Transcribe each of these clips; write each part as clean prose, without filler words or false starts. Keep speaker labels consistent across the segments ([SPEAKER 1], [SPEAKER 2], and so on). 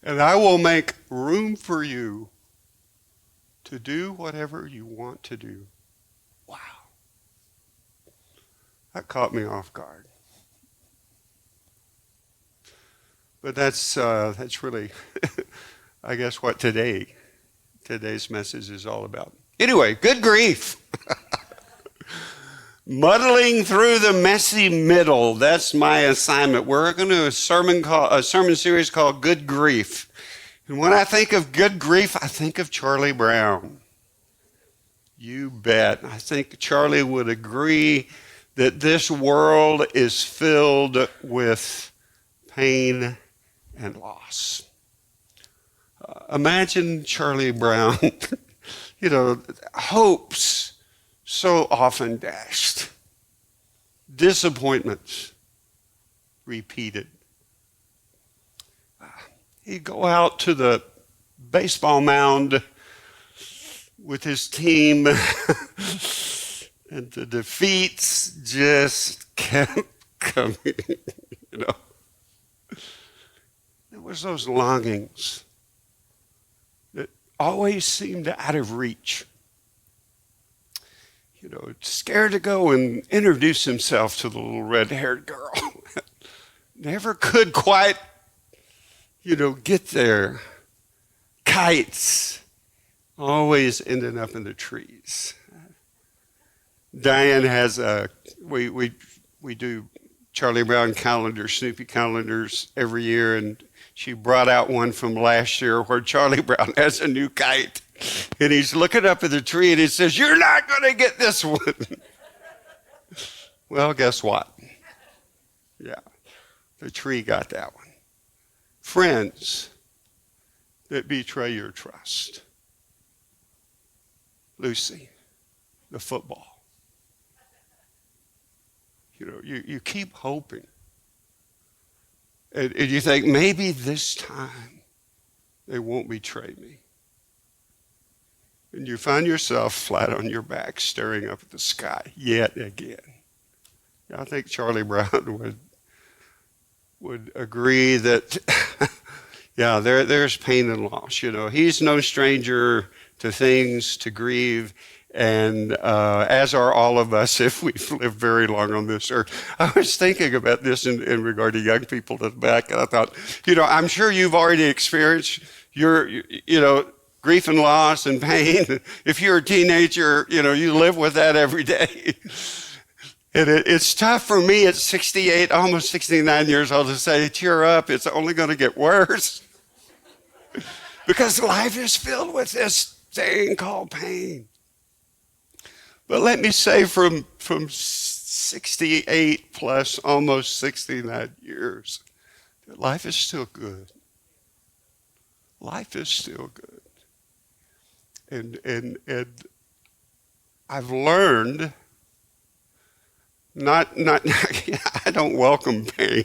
[SPEAKER 1] and I will make room for you to do whatever you want to do. Wow. That caught me off guard. But that's really, I guess, what today's message is all about. Anyway, good grief. Muddling through the messy middle. That's my assignment. We're going to do a sermon series called Good Grief. And when I think of good grief, I think of Charlie Brown. You bet. I think Charlie would agree that this world is filled with pain and loss. Imagine Charlie Brown, hopes so often dashed, disappointments repeated. He'd go out to the baseball mound with his team, and the defeats just kept coming, There was those longings that always seemed out of reach. Scared to go and introduce himself to the little red-haired girl. Never could quite, get there. Kites always ending up in the trees. Diane has we do Charlie Brown calendars, Snoopy calendars every year, and she brought out one from last year where Charlie Brown has a new kite. And he's looking up at the tree and he says, "You're not going to get this one." Well, guess what? Yeah, the tree got that one. Friends that betray your trust. Lucy, the football. You keep hoping. And you think, maybe this time they won't betray me. And you find yourself flat on your back, staring up at the sky yet again. I think Charlie Brown would agree that, there's pain and loss. He's no stranger to things to grieve, and as are all of us if we've lived very long on this earth. I was thinking about this in regard to young people to the back, and I thought, I'm sure you've already experienced your, grief and loss and pain. If you're a teenager, you live with that every day. And it's tough for me at 68, almost 69 years old to say, cheer up, it's only going to get worse. Because life is filled with this thing called pain. But let me say from 68 plus almost 69 years, that life is still good. Life is still good. And I've learned not I don't welcome pain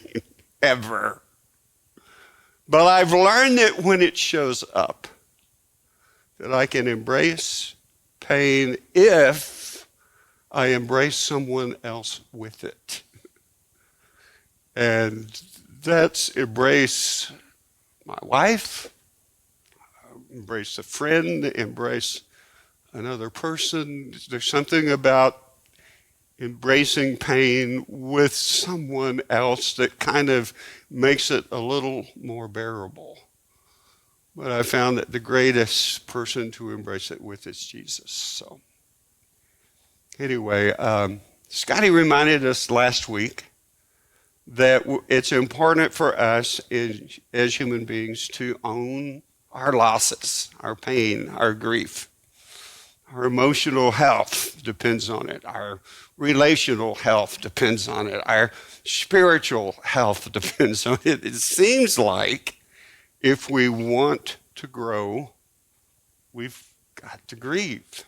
[SPEAKER 1] ever. But I've learned that when it shows up, that I can embrace pain if I embrace someone else with it. And that's embrace my wife, embrace a friend, embrace another person. There's something about embracing pain with someone else that kind of makes it a little more bearable. But I found that the greatest person to embrace it with is Jesus. So anyway, Scotty reminded us last week that it's important for us as human beings to own our losses, our pain, our grief. Our emotional health depends on it. Our relational health depends on it. Our spiritual health depends on it. It seems like if we want to grow, we've got to grieve,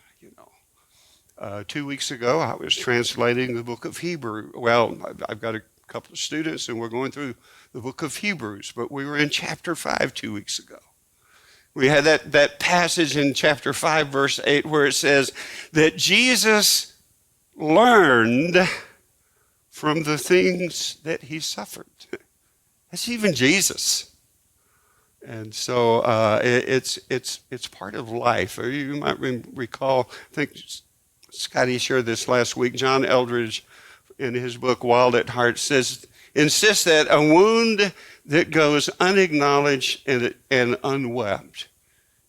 [SPEAKER 1] 2 weeks ago, I was translating the book of Hebrews. Well, I've got a couple of students, and we're going through the book of Hebrews, but we were in chapter 5 2 weeks ago. We had that passage in chapter 5, verse 8, where it says that Jesus learned from the things that he suffered. That's even Jesus. And so it's part of life. You might recall, I think Scotty shared this last week. John Eldridge, in his book Wild at Heart, insists that a wound that goes unacknowledged and unwept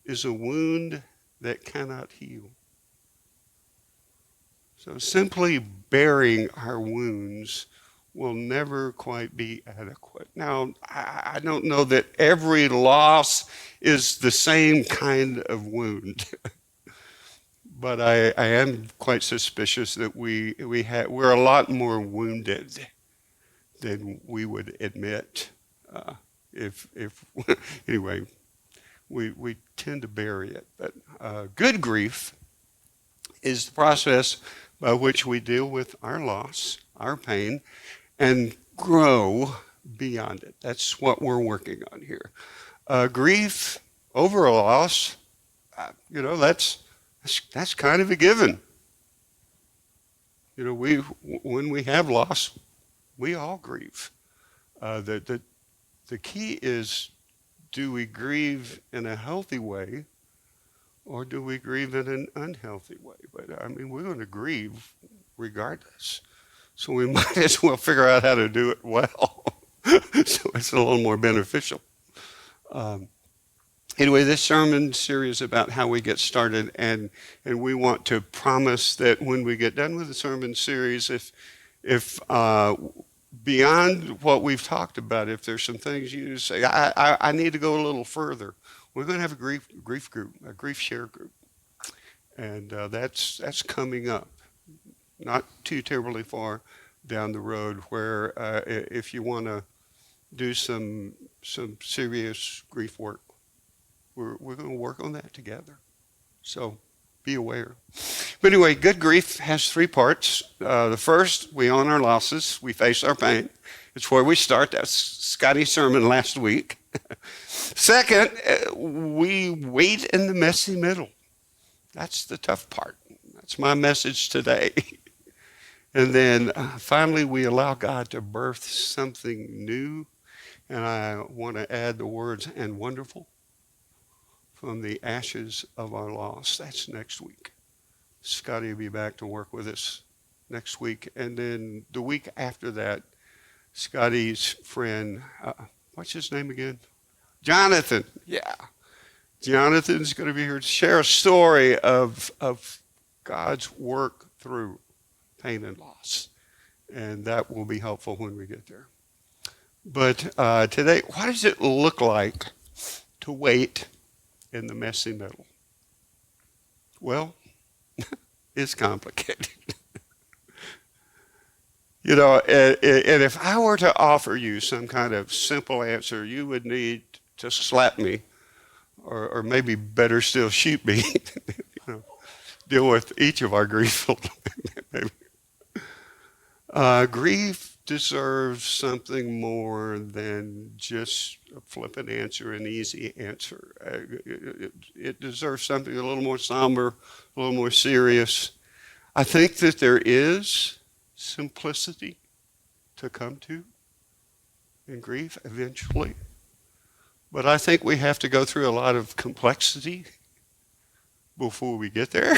[SPEAKER 1] is a wound that cannot heal. So simply bearing our wounds will never quite be adequate. Now, I don't know that every loss is the same kind of wound, but I am quite suspicious that we're a lot more wounded than we would admit. If anyway, we tend to bury it. But good grief is the process by which we deal with our loss, our pain, and grow beyond it. That's what we're working on here. Grief over a loss, that's kind of a given. When we have loss, we all grieve. The key is, do we grieve in a healthy way, or do we grieve in an unhealthy way? But I mean, we're going to grieve regardless. So we might as well figure out how to do it well. So it's a little more beneficial. Anyway, this sermon series is about how we get started, and we want to promise that when we get done with the sermon series, if beyond what we've talked about, if there's some things you say, I need to go a little further, we're going to have a grief group, a grief share group, and that's coming up, not too terribly far down the road, where if you want to do some serious grief work, we're going to work on that together. So be aware. But anyway, good grief has three parts. The first, we own our losses. We face our pain. It's where we start. That's Scotty's sermon last week. Second, we wait in the messy middle. That's the tough part. That's my message today. And then finally, we allow God to birth something new. And I want to add the words, and wonderful, from the ashes of our loss. That's next week. Scotty will be back to work with us next week. And then the week after that, Scotty's friend, what's his name again? Jonathan. Yeah. Jonathan's going to be here to share a story of God's work through pain and loss. And that will be helpful when we get there. But today, what does it look like to wait in the messy middle? Well, it's complicated. And if I were to offer you some kind of simple answer, you would need to slap me, or maybe better still, shoot me. Deal with each of our grief. Grief deserves something more than just a flippant answer, an easy answer. It deserves something a little more somber, a little more serious. I think that there is simplicity to come to in grief eventually. But I think we have to go through a lot of complexity before we get there.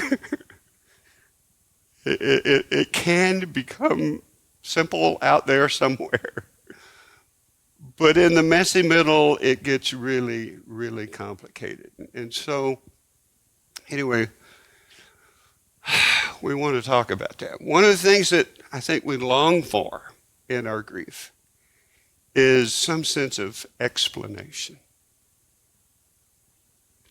[SPEAKER 1] It can become simple out there somewhere. But in the messy middle, it gets really, really complicated. And so, anyway, we want to talk about that. One of the things that I think we long for in our grief is some sense of explanation.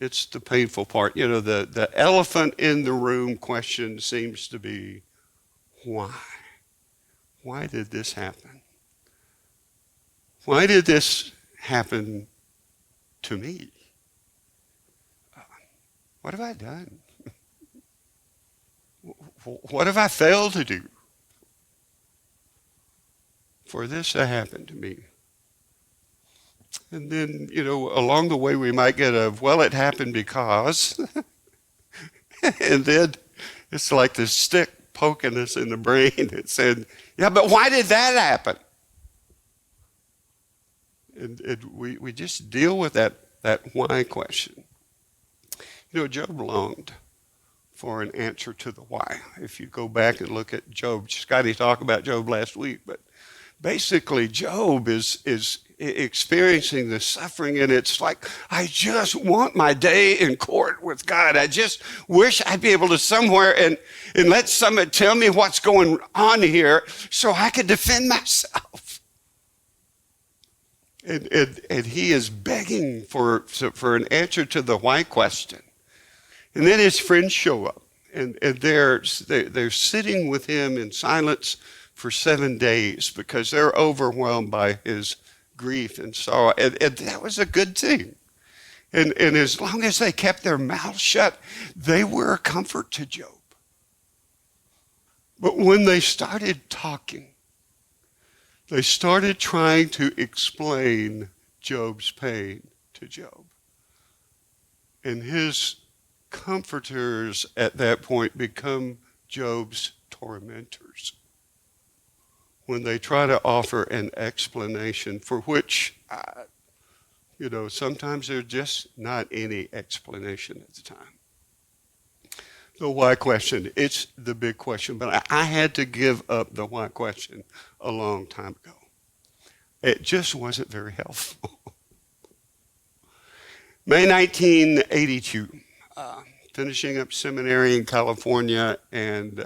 [SPEAKER 1] It's the painful part. The elephant in the room question seems to be, why? Why did this happen? Why did this happen to me? What have I done? What have I failed to do for this to happen to me? And then, along the way we might get it happened because, and then it's like the stick poking us in the brain. It said, yeah, but why did that happen? And we just deal with that that why question. You know, Job longed for an answer to the why. If you go back and look at Job, Scotty talked about Job last week, but basically Job is experiencing the suffering, and it's like, I just want my day in court with God. I just wish I'd be able to somewhere and let somebody tell me what's going on here so I could defend myself. And he is begging for an answer to the why question. And then his friends show up, and they're sitting with him in silence for 7 days because they're overwhelmed by his grief and sorrow. And that was a good thing. And as long as they kept their mouths shut, they were a comfort to Job. But when they started talking, they started trying to explain Job's pain to Job. And his comforters at that point become Job's tormentors when they try to offer an explanation for which, sometimes there's just not any explanation at the time. The why question, it's the big question, but I had to give up the why question a long time ago. It just wasn't very helpful. May 1982, finishing up seminary in California, and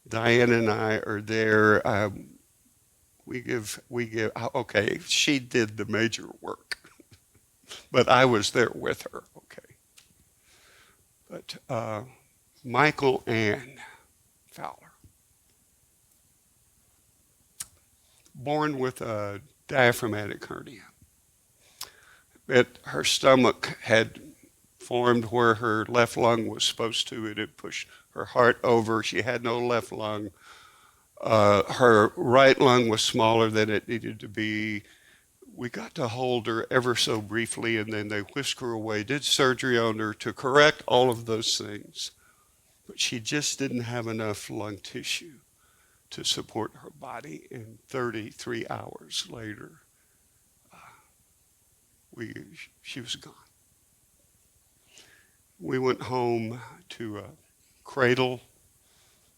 [SPEAKER 1] Diane and I are there. Okay, she did the major work, but I was there with her, okay. But Michael Ann Fowler, born with a diaphragmatic hernia. Her stomach had formed where her left lung was supposed to. It had pushed her heart over. She had no left lung. Her right lung was smaller than it needed to be. We got to hold her ever so briefly, and then they whisked her away, did surgery on her to correct all of those things. But she just didn't have enough lung tissue to support her body. And 33 hours later, she was gone. We went home to a cradle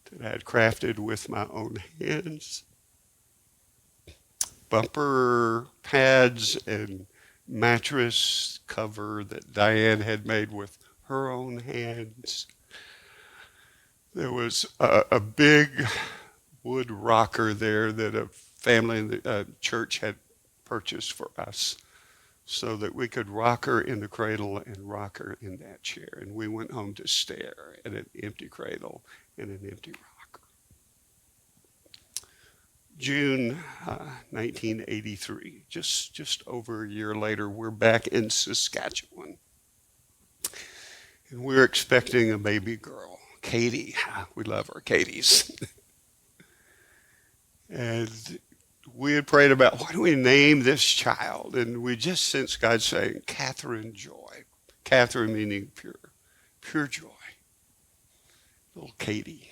[SPEAKER 1] that I had crafted with my own hands, bumper pads and mattress cover that Diane had made with her own hands. There was a big wood rocker there that a family in the church had purchased for us, so that we could rock her in the cradle and rock her in that chair. And we went home to stare at an empty cradle and an empty rocker. June 1983, just over a year later, we're back in Saskatchewan. And we're expecting a baby girl, Katie. We love our Katies. And we had prayed about, what do we name this child? And we just sensed God saying, Catherine Joy. Catherine meaning pure joy. Little Katie.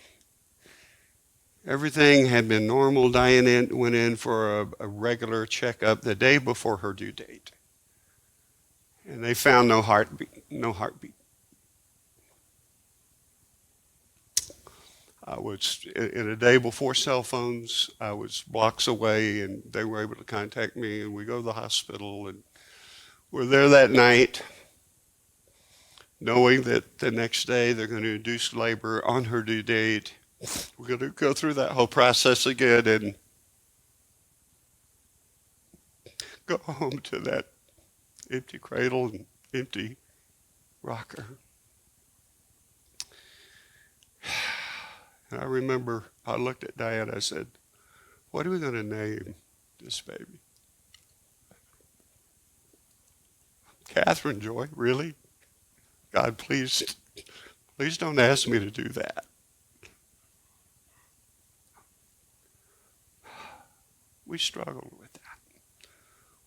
[SPEAKER 1] Everything had been normal. Diane went in for a regular checkup the day before her due date. And they found no heartbeat. I was, in a day before cell phones, I was blocks away, and they were able to contact me, and we go to the hospital, and we're there that night, knowing that the next day they're going to induce labor on her due date. We're going to go through that whole process again and go home to that empty cradle and empty rocker. And I remember I looked at Diane, I said, what are we going to name this baby? Catherine Joy, really? God, please don't ask me to do that. We struggled with that.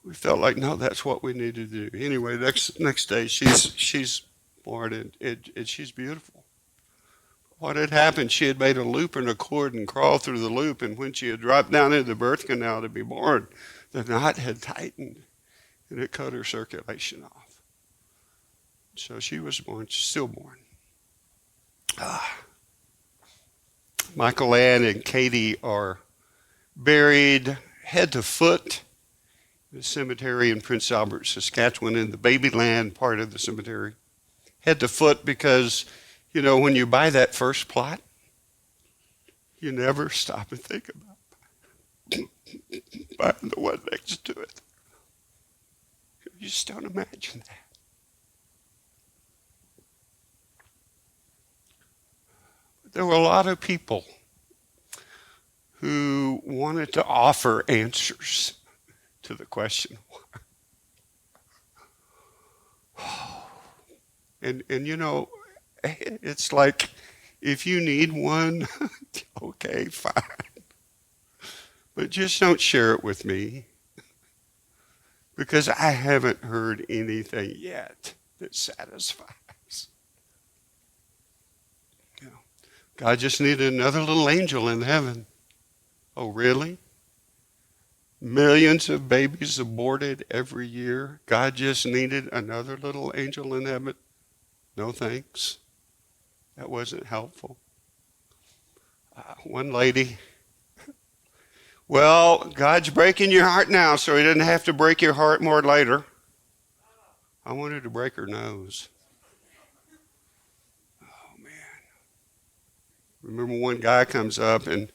[SPEAKER 1] We felt like, no, that's what we need to do. Anyway, next day she's born, and she's beautiful. What had happened, she had made a loop in a cord and crawled through the loop, and when she had dropped down into the birth canal to be born, the knot had tightened, and it cut her circulation off. So she was born, stillborn. Michael Ann and Katie are buried head to foot in the cemetery in Prince Albert, Saskatchewan, in the Babyland part of the cemetery. Head to foot because, when you buy that first plot, you never stop and think about buying the one next to it. You just don't imagine that. There were a lot of people who wanted to offer answers to the question why. And it's like, if you need one, okay, fine. But just don't share it with me, because I haven't heard anything yet that satisfies. God just needed another little angel in heaven. Oh, really? Millions of babies aborted every year. God just needed another little angel in heaven. No thanks. That wasn't helpful. One lady, well, God's breaking your heart now, so he doesn't have to break your heart more later. I wanted to break her nose. Oh, man. Remember one guy comes up and,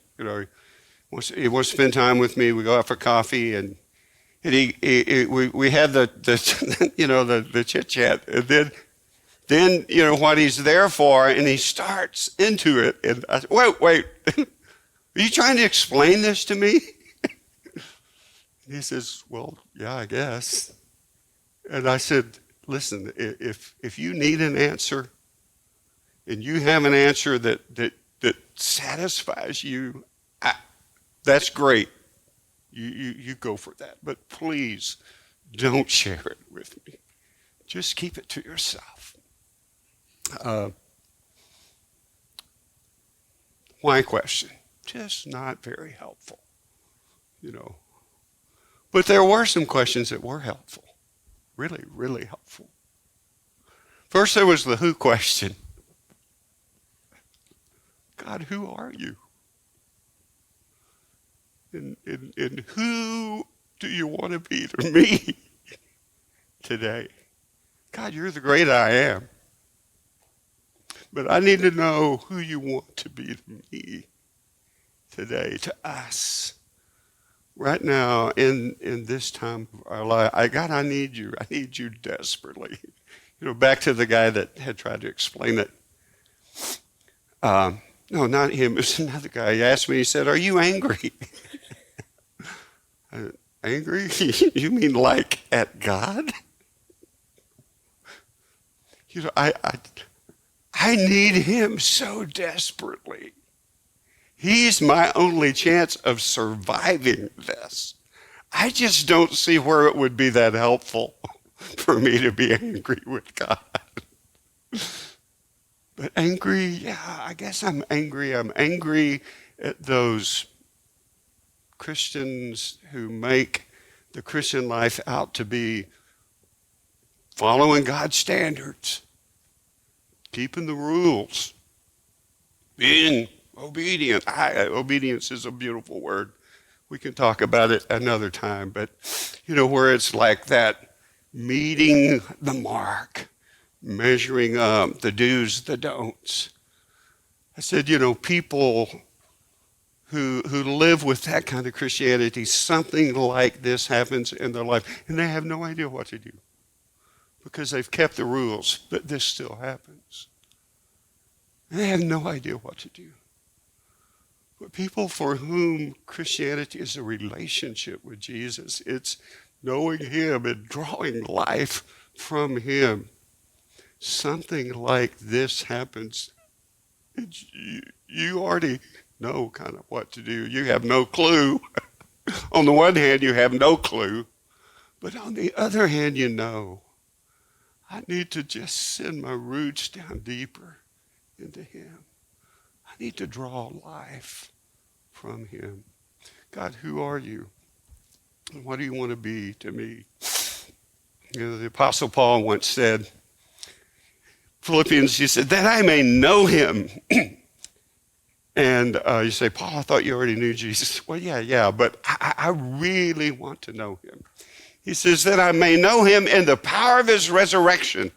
[SPEAKER 1] he wants to spend time with me. We go out for coffee, and we have the the chit chat, and then what he's there for, and he starts into it, and I said, wait, are you trying to explain this to me? And he says, well, yeah, I guess. And I said, listen, if you need an answer, and you have an answer that satisfies you, that's great. You go for that. But please don't share it with me. Just keep it to yourself. Why question? Just not very helpful, But there were some questions that were helpful. Really, really helpful. First, there was the who question. God, who are you? And who do you want to be to me today? God, you're the great I am. But I need to know who you want to be to me today, to us. Right now, in this time of our life, God, I need you. I need you desperately. Back to the guy that had tried to explain it. No, not him. It was another guy. He asked me, he said, are you angry? Angry? You mean like at God? I need him so desperately. He's my only chance of surviving this. I just don't see where it would be that helpful for me to be angry with God. But angry, yeah, I guess I'm angry. I'm angry at those Christians who make the Christian life out to be following God's standards, keeping the rules, being obedient. Obedience is a beautiful word. We can talk about it another time, but where it's like that, meeting the mark, measuring up the do's, the don'ts. I said, people who live with that kind of Christianity, something like this happens in their life, and they have no idea what to do because they've kept the rules, but this still happens. They have no idea what to do. But people for whom Christianity is a relationship with Jesus, it's knowing him and drawing life from him. Something like this happens. You already know kind of what to do. You have no clue. On the one hand, you have no clue. But on the other hand, I need to just send my roots down deeper into him. I need to draw life from him. God, who are you? And what do you want to be to me? The Apostle Paul once said, Philippians, he said, that I may know him. And you say, Paul, I thought you already knew Jesus. Well, yeah, but I really want to know him. He says that I may know him in the power of his resurrection.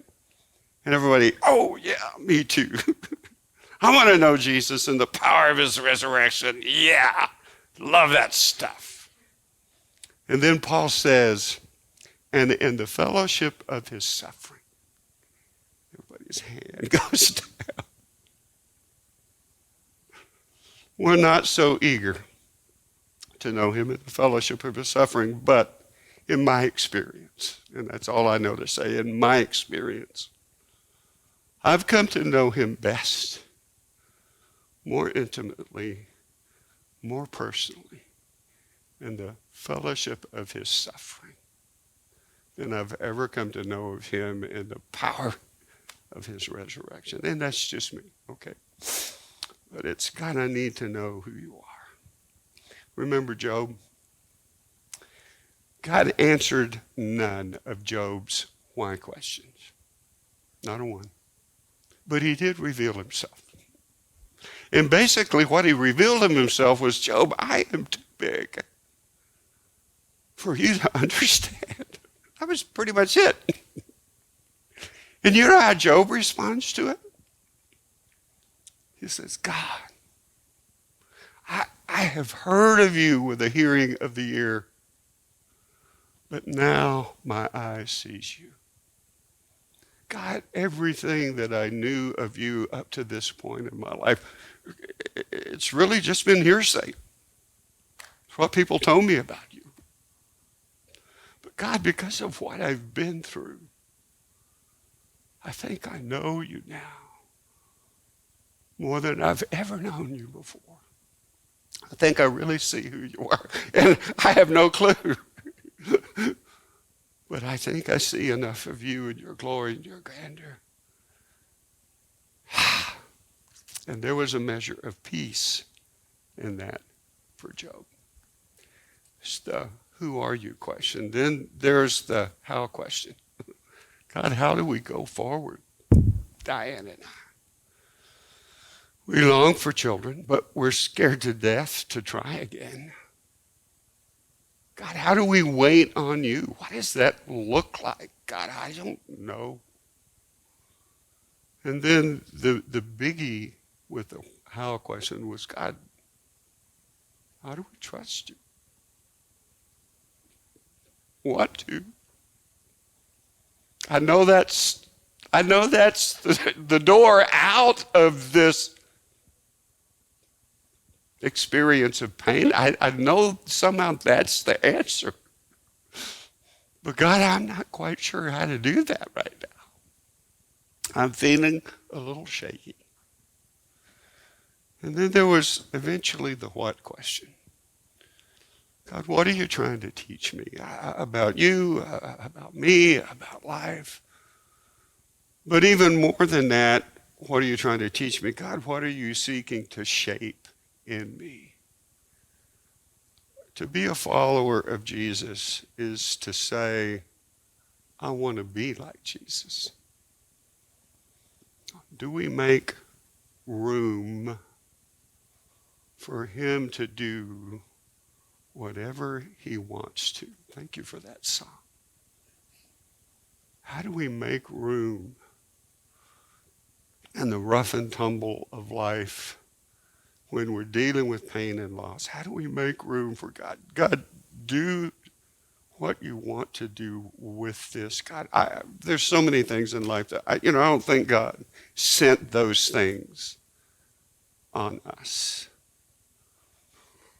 [SPEAKER 1] And everybody, oh, yeah, me too. I want to know Jesus in the power of his resurrection. Yeah, love that stuff. And then Paul says, and in the fellowship of his suffering. Everybody's hand goes down. We're not so eager to know him in the fellowship of his suffering, but in my experience, and that's all I know to say, in my experience, I've come to know him best, more intimately, more personally, in the fellowship of his suffering than I've ever come to know of him in the power of his resurrection. And that's just me, okay? But it's kind of neat to know who you are. Remember Job? God answered none of Job's why questions. Not a one. But he did reveal himself. And basically what he revealed of himself was, Job, I am too big for you to understand. That was pretty much it. And you know how Job responds to it? He says, God, I have heard of you with the hearing of the ear, but now my eye sees you. God, everything that I knew of you up to this point in my life, it's really just been hearsay. It's what people told me about you. But God, because of what I've been through, I think I know you now more than I've ever known you before. I think I really see who you are. And I have no clue. But I think I see enough of you and your glory and your grandeur. And there was a measure of peace in that for Job. It's the who are you question. Then there's the how question. God, how do we go forward? Diane and I. We long for children, but we're scared to death to try again. God, how do we wait on you? What does that look like? God, I don't know. And then the biggie with the how question was, God, how do we trust you? What to? I know that's the door out of this experience of pain. I know somehow that's the answer. But God, I'm not quite sure how to do that right now. I'm feeling a little shaky. And then there was eventually the what question. God, what are you trying to teach me about you, about me, about life? But even more than that, what are you trying to teach me? God, what are you seeking to shape in me? To be a follower of Jesus is to say, I want to be like Jesus. Do we make room for him to do whatever he wants to? Thank you for that song. How do we make room in the rough and tumble of life when we're dealing with pain and loss? How do we make room for God? God, do what you want to do with this. God, there's so many things in life that I don't think God sent those things on us.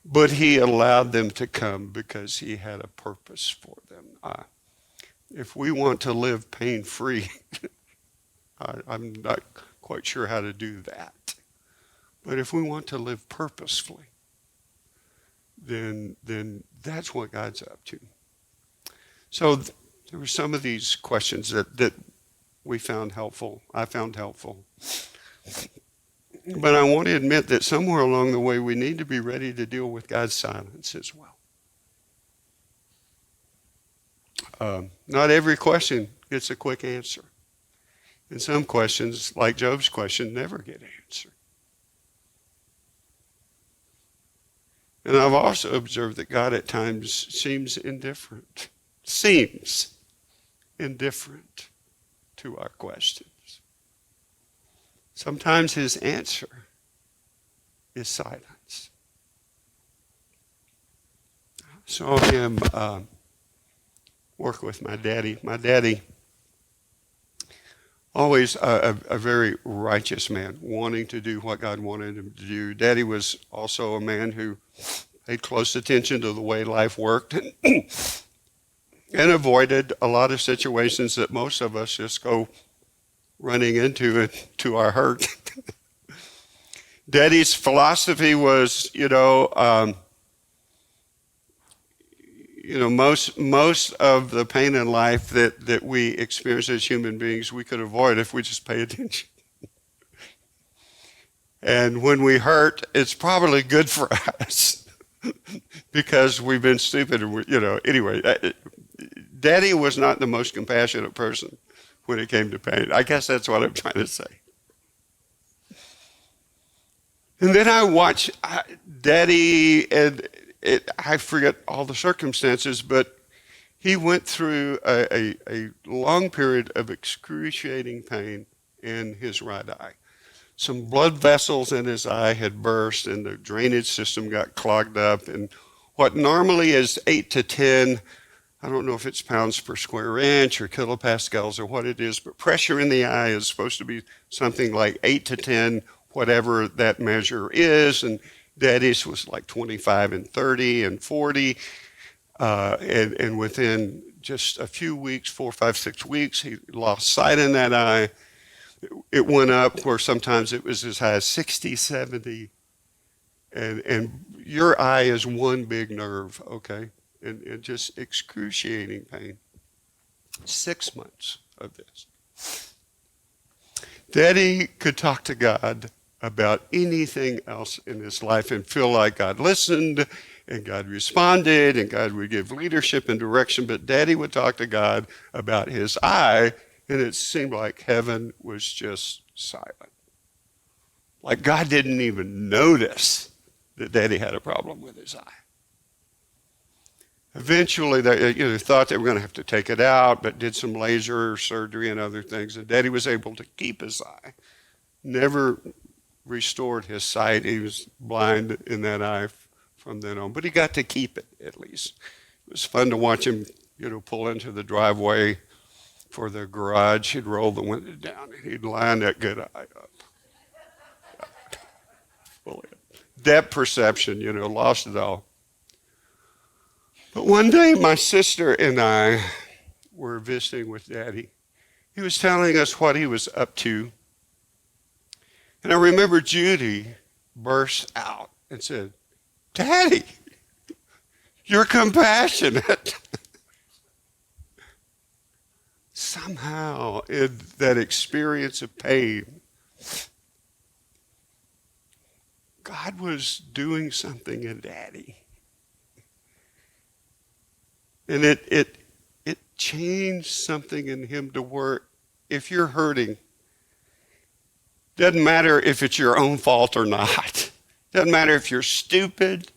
[SPEAKER 1] But he allowed them to come because he had a purpose for them. If we want to live pain-free, I'm not quite sure how to do that. But if we want to live purposefully, then that's what God's up to. So there were some of these questions that we found helpful. I found helpful. But I want to admit that somewhere along the way, we need to be ready to deal with God's silence as well. Not every question gets a quick answer. And some questions, like Job's question, never get answered. And I've also observed that God at times seems indifferent to our questions. Sometimes his answer is silence. I saw him work with my daddy. My daddy, always a very righteous man, wanting to do what God wanted him to do. Daddy was also a man who paid close attention to the way life worked and avoided a lot of situations that most of us just go running into it to our hurt. Daddy's philosophy was, most of the pain in life that we experience as human beings, we could avoid if we just pay attention. And when we hurt, it's probably good for us because we've been stupid. And anyway, Daddy was not the most compassionate person when it came to pain. I guess that's what I'm trying to say. And then I watch Daddy, and I forget all the circumstances, but he went through a long period of excruciating pain in his right eye. Some blood vessels in his eye had burst, and the drainage system got clogged up. And what normally is 8 to 10, I don't know if it's pounds per square inch or kilopascals or what it is, but pressure in the eye is supposed to be something like 8 to 10, whatever that measure is. And Daddy's was like 25 and 30 and 40. And within just a few weeks, 4, 5, 6 weeks, he lost sight in that eye. It went up where sometimes it was as high as 60, 70. And your eye is one big nerve, okay? And just excruciating pain. 6 months of this. Daddy could talk to God about anything else in his life and feel like God listened and God responded and God would give leadership and direction, but Daddy would talk to God about his eye, and it seemed like heaven was just silent. Like God didn't even notice that Daddy had a problem with his eye. Eventually, they thought they were going to have to take it out, but did some laser surgery and other things, and Daddy was able to keep his eye. Never restored his sight. He was blind in that eye from then on, but he got to keep it at least. It was fun to watch him, pull into the driveway for the garage. He'd roll the window down and he'd line that good eye up. Depth perception, lost it all. But one day my sister and I were visiting with Daddy. He was telling us what he was up to. And I remember Judy burst out and said, "Daddy, you're compassionate." Somehow, in that experience of pain, God was doing something in Daddy. And it changed something in him to where if you're hurting, doesn't matter if it's your own fault or not. Doesn't matter if you're stupid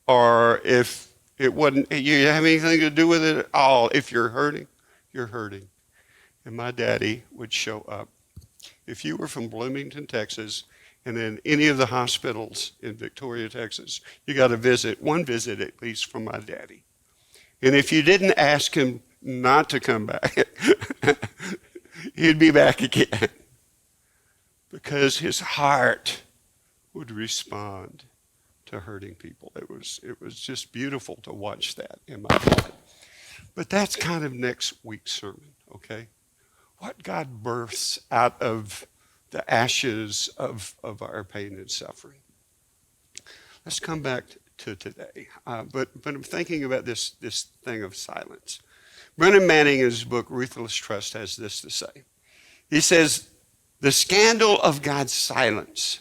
[SPEAKER 1] or if it wasn't, you have anything to do with it at all. If you're hurting, you're hurting. And my daddy would show up. If you were from Bloomington, Texas, and in any of the hospitals in Victoria, Texas, you got one visit at least from my daddy. And if you didn't ask him not to come back, he'd be back again. Because his heart would respond to hurting people. It was just beautiful to watch that in my life. But that's kind of next week's sermon, okay? What God births out of the ashes of our pain and suffering. Let's come back to today. But I'm thinking about this thing of silence. Brennan Manning, in his book, Ruthless Trust, has this to say. He says, the scandal of God's silence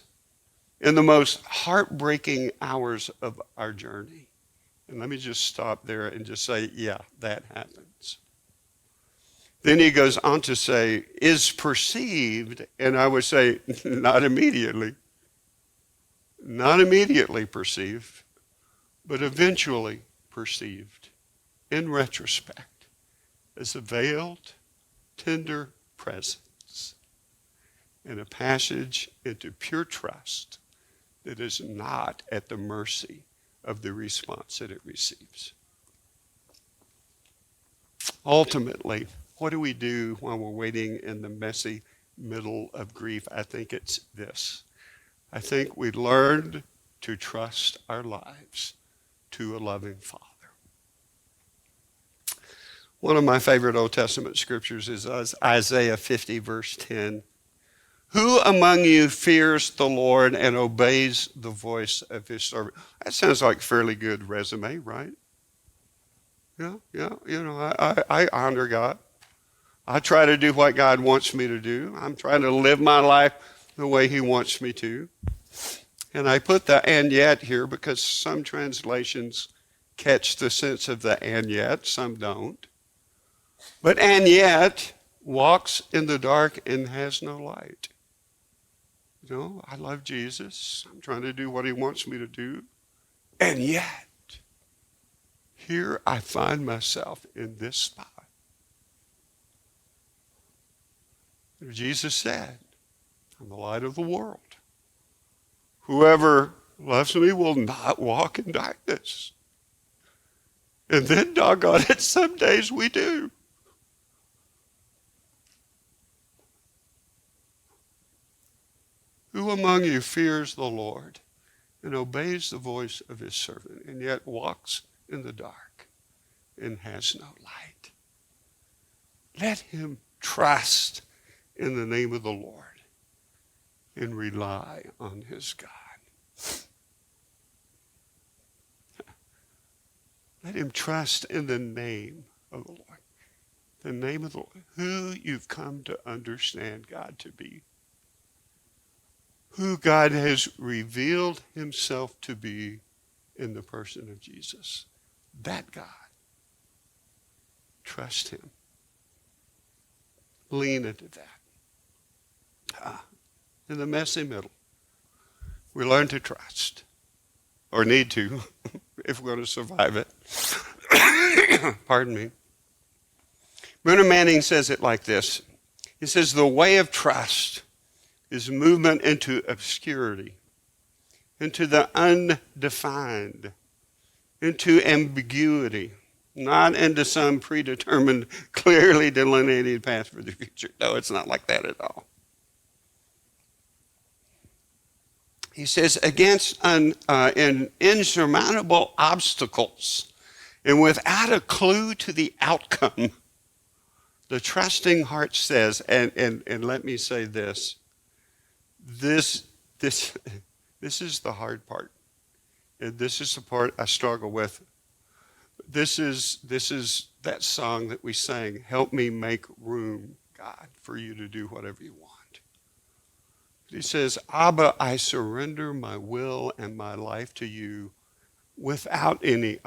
[SPEAKER 1] in the most heartbreaking hours of our journey. And let me just stop there and just say, yeah, that happens. Then he goes on to say, is perceived, and I would say not immediately. Not immediately perceived, but eventually perceived in retrospect as a veiled, tender presence and a passage into pure trust that is not at the mercy of the response that it receives. Ultimately, what do we do while we're waiting in the messy middle of grief? I think it's this. I think we learned to trust our lives to a loving Father. One of my favorite Old Testament scriptures is Isaiah 50, verse 10. Who among you fears the Lord and obeys the voice of his servant? That sounds like a fairly good resume, right? Yeah. I honor God. I try to do what God wants me to do. I'm trying to live my life the way he wants me to. And I put the and yet here because some translations catch the sense of the and yet, some don't. But and yet walks in the dark and has no light. You know, I love Jesus. I'm trying to do what he wants me to do. And yet, here I find myself in this spot. Jesus said, I'm the light of the world. Whoever loves me will not walk in darkness. And then, doggone it, some days we do. Who among you fears the Lord and obeys the voice of his servant and yet walks in the dark and has no light? Let him trust in the name of the Lord and rely on his God. Let him trust in the name of the Lord. The name of the Lord. Who you've come to understand God to be. Who God has revealed himself to be in the person of Jesus. That God. Trust him. Lean into that. In the messy middle, we learn to trust, or need to, if we're going to survive it. Pardon me. Brennan Manning says it like this. He says, the way of trust is movement into obscurity, into the undefined, into ambiguity, not into some predetermined, clearly delineated path for the future. No, it's not like that at all. He says, against insurmountable obstacles and without a clue to the outcome, the trusting heart says, and let me say this, this is the hard part. And this is the part I struggle with. This is that song that we sang, help me make room, God, for you to do whatever you want. He says, Abba, I surrender my will and my life to you without any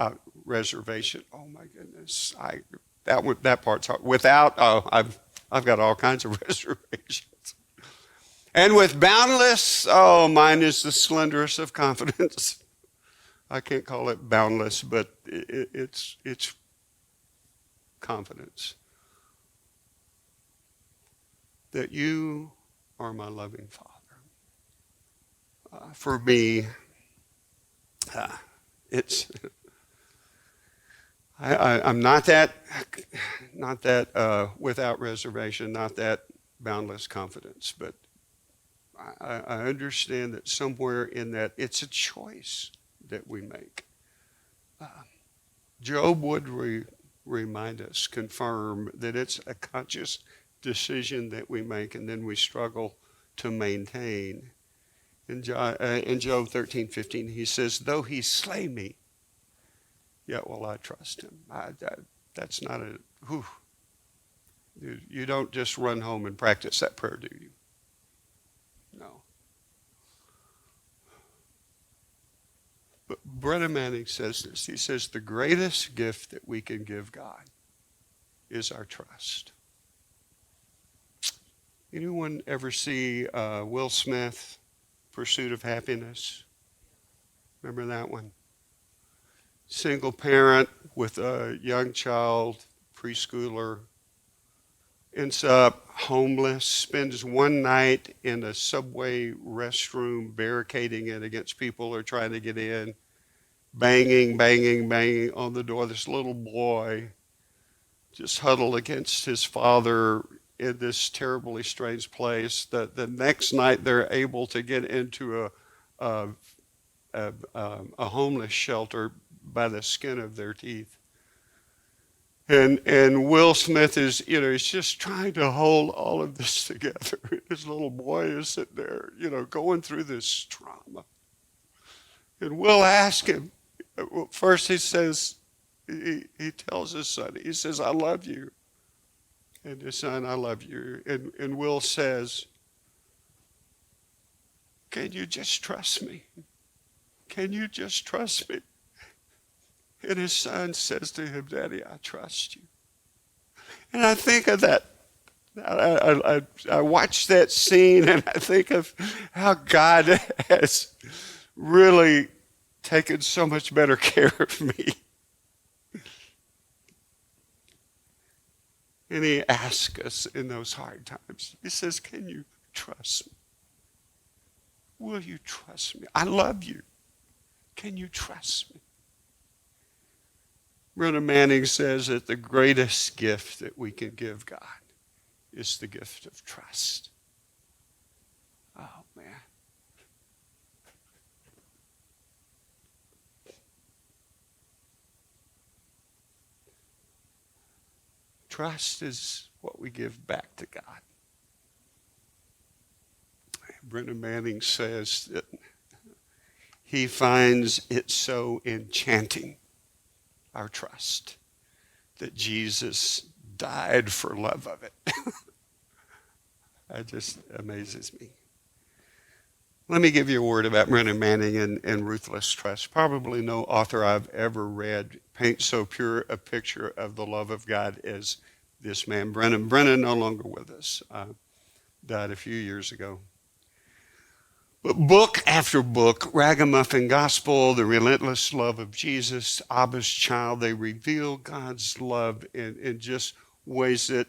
[SPEAKER 1] reservation. Oh my goodness, that part's hard. Without, I've got all kinds of reservations. And with boundless, mine is the slenderest of confidence. I can't call it boundless, but it's confidence that you are my loving Father. For me, it's I'm not that without reservation, not that boundless confidence, but I understand that somewhere in that it's a choice that we make. Job would remind us, confirm that it's a conscious decision that we make and then we struggle to maintain. In Job 13:15, he says, though he slay me, yet will I trust him. That's not you don't just run home and practice that prayer, do you? No. But Brennan Manning says this. He says the greatest gift that we can give God is our trust. Anyone ever see Will Smith, Pursuit of Happiness? Remember that one? Single parent with a young child, preschooler, ends up homeless, spends one night in a subway restroom barricading it against people who are trying to get in, banging, banging, banging on the door. This little boy just huddled against his father in this terribly strange place. The next night they're able to get into a, a homeless shelter by the skin of their teeth. And Will Smith is, he's just trying to hold all of this together. His little boy is sitting there, going through this trauma. And Will ask him, first he says, he tells his son, he says, I love you. And his son, I love you. And Will says, can you just trust me? Can you just trust me? And his son says to him, Daddy, I trust you. And I think of that. I watch that scene and I think of how God has really taken so much better care of me. And he asks us in those hard times, he says, can you trust me? Will you trust me? I love you. Can you trust me? Brennan Manning says that the greatest gift that we can give God is the gift of trust. Oh, man. Trust is what we give back to God. Brennan Manning says that he finds it so enchanting, our trust, that Jesus died for love of it. That just amazes me. Let me give you a word about Brennan Manning and ruthless trust. Probably no author I've ever read paints so pure a picture of the love of God as this man, Brennan. Brennan, no longer with us, died a few years ago. But book after book, Ragamuffin Gospel, The Relentless Love of Jesus, Abba's Child, they reveal God's love in just ways that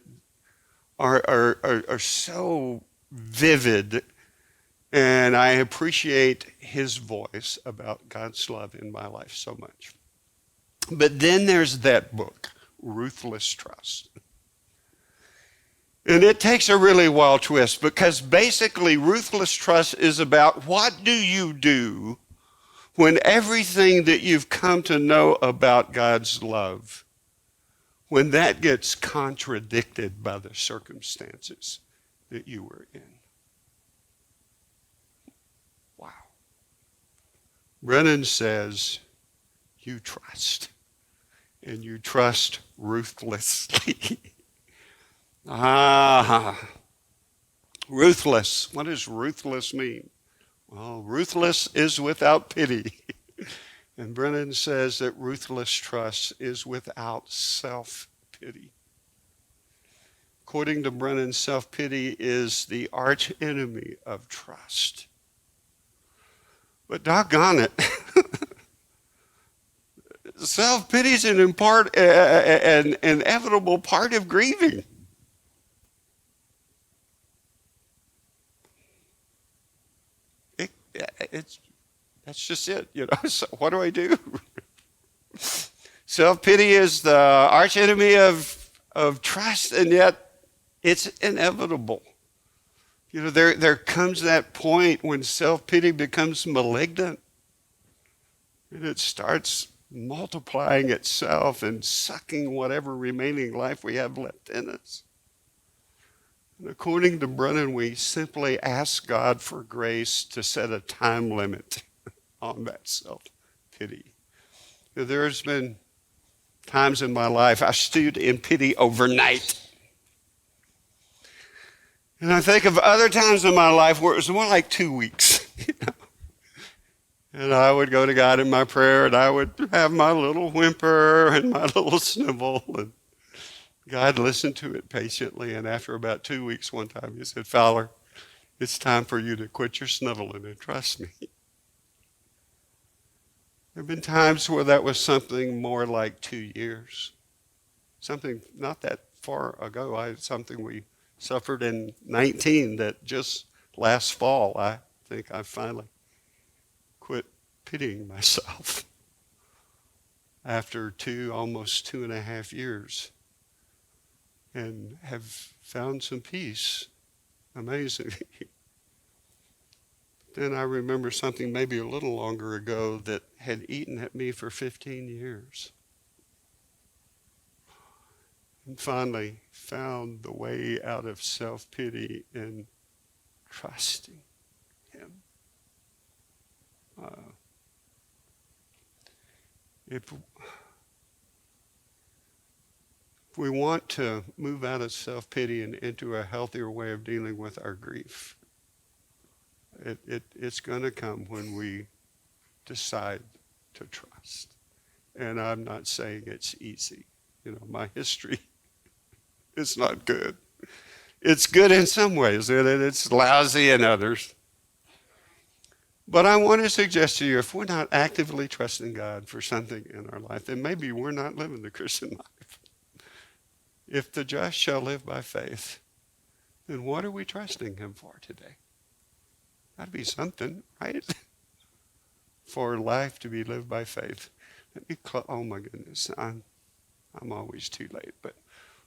[SPEAKER 1] are so vivid. And I appreciate his voice about God's love in my life so much. But then there's that book, Ruthless Trust. And it takes a really wild twist because basically ruthless trust is about what do you do when everything that you've come to know about God's love, when that gets contradicted by the circumstances that you were in. Wow. Brennan says, you trust, and you trust ruthlessly. Ruthless. What does ruthless mean? Well, ruthless is without pity. And Brennan says that ruthless trust is without self-pity. According to Brennan, self-pity is the arch enemy of trust. But doggone it, self-pity is an inevitable part of grieving. That's just it, So what do I do? Self-pity is the arch enemy of trust, and yet it's inevitable. There comes that point when self-pity becomes malignant, and it starts multiplying itself and sucking whatever remaining life we have left in us. And according to Brennan, we simply ask God for grace to set a time limit on that self-pity. There's been times in my life I stewed in pity overnight. And I think of other times in my life where it was more like 2 weeks. And I would go to God in my prayer and I would have my little whimper and my little snivel. God listened to it patiently, and after about 2 weeks, one time he said, Fowler, it's time for you to quit your sniveling and trust me. There have been times where that was something more like 2 years. Something not that far ago. Something we suffered in 19 that just last fall, I think I finally quit pitying myself after almost 2.5 years, and have found some peace, amazingly. Then I remember something maybe a little longer ago that had eaten at me for 15 years. And finally found the way out of self-pity in trusting him. Uh, if we want to move out of self-pity and into a healthier way of dealing with our grief, it's going to come when we decide to trust. And I'm not saying it's easy. My history is not good. It's good in some ways, and it's lousy in others. But I want to suggest to you, if we're not actively trusting God for something in our life, then maybe we're not living the Christian life. If the just shall live by faith, then what are we trusting him for today? Got to be something, right? For life to be lived by faith. Oh my goodness, I'm always too late. But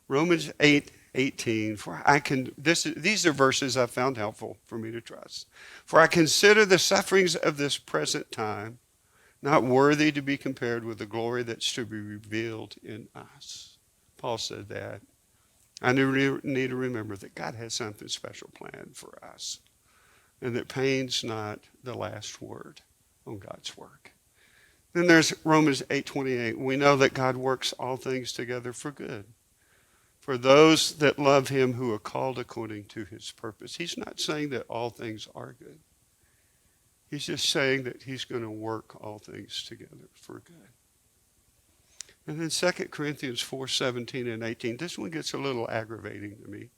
[SPEAKER 1] Romans 8:18. These are verses I've found helpful for me to trust. For I consider the sufferings of this present time not worthy to be compared with the glory that's to be revealed in us. Paul said that. I need to remember that God has something special planned for us, and that pain's not the last word on God's work. Then there's Romans 8:28. We know that God works all things together for good, for those that love him who are called according to his purpose. He's not saying that all things are good. He's just saying that he's going to work all things together for good. And then 2 Corinthians 4:17 and 18. This one gets a little aggravating to me.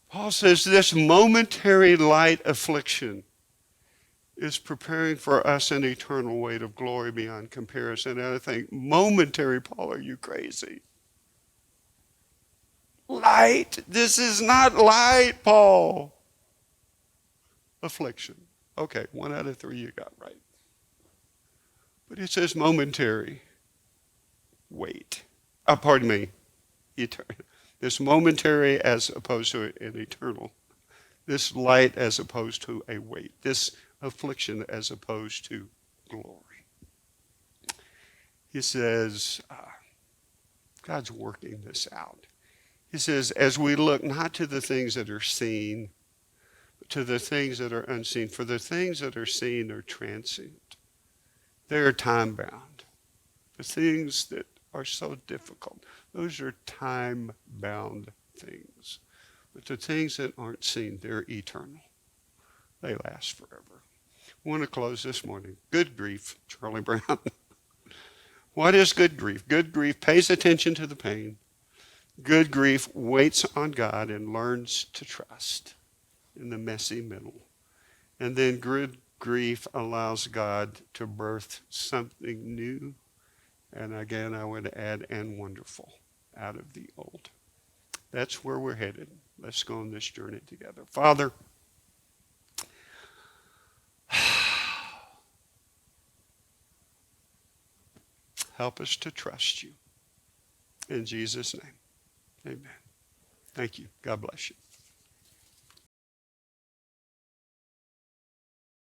[SPEAKER 1] Paul says this momentary light affliction is preparing for us an eternal weight of glory beyond comparison. And I think, momentary, Paul, are you crazy? Light. This is not light, Paul. Affliction. Okay, 1 out of 3 you got right. But it says momentary. Wait. Pardon me. This momentary as opposed to an eternal. This light as opposed to a weight. This affliction as opposed to glory. He says, God's working this out. He says, as we look not to the things that are seen, but to the things that are unseen. For the things that are seen are transient. They are time-bound. The things that are so difficult, those are time-bound things. But the things that aren't seen, they're eternal. They last forever. I want to close this morning. Good grief, Charlie Brown. What is good grief? Good grief pays attention to the pain. Good grief waits on God and learns to trust in the messy middle. And then good grief allows God to birth something new. And again, I would add, and wonderful, out of the old. That's where we're headed. Let's go on this journey together. Father, help us to trust you. In Jesus' name, amen. Thank you. God bless you.